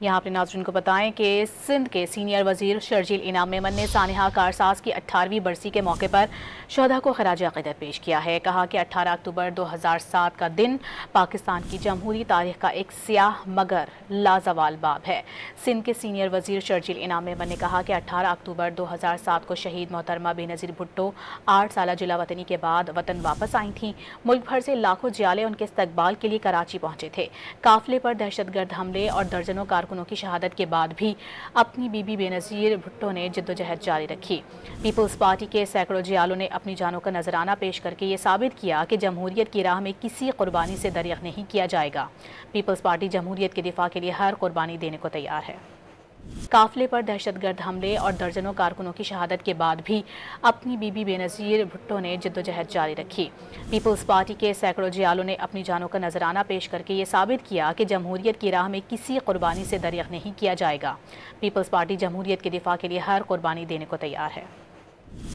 یہاں اپنے ناظرین کو بتائیں کہ سندھ کے سینئر وزیر شرجیل انعام میمن نے سانحہ کارساز کی 18ویں برسی کے موقع پر شہداء کو خراج عقیدت پیش کیا ہے۔ کہا کہ 18 اکتوبر 2007 کا دن پاکستان کی جمہوری تاریخ کا ایک سیاہ مگر لازوال باب ہے۔ سندھ کے سینئر وزیر شرجیل انعام میمن نے کہا کہ 18 اکتوبر 2007 کو شہید محترمہ بے نظیر بھٹو 8 سالہ جلا وطنی کے بعد وطن واپس آئی تھیں۔ ملک بھر سے لاکھوں جیالے ان کے استقبال کے لیے کراچی پہنچے تھے۔ قافلے پر دہشت گرد حملے اور درجنوں کارکنوں کی شہادت کے بعد بھی اپنی بیوی بے نظیر بھٹو نے جدوجہد جاری رکھی۔ پیپلز پارٹی کے سینکڑوں جیالوں نے اپنی جانوں کا نذرانہ پیش کر کے یہ ثابت کیا کہ جمہوریت کی راہ میں کسی قربانی سے دریغ نہیں کیا جائے گا۔ پیپلز پارٹی جمہوریت کے دفاع کے لیے ہر قربانی دینے کو تیار ہے۔ قافلے پر دہشت گرد حملے اور درجنوں کارکنوں کی شہادت کے بعد بھی اپنی بیوی بے نظیر بھٹو نے جدوجہد جاری رکھی۔ پیپلز پارٹی کے سینکڑوں جیالوں نے اپنی جانوں کا نذرانہ پیش کر کے یہ ثابت کیا کہ جمہوریت کی راہ میں کسی قربانی سے دریغ نہیں کیا جائے گا۔ پیپلز پارٹی جمہوریت کے دفاع کے لیے ہر قربانی دینے کو تیار ہے۔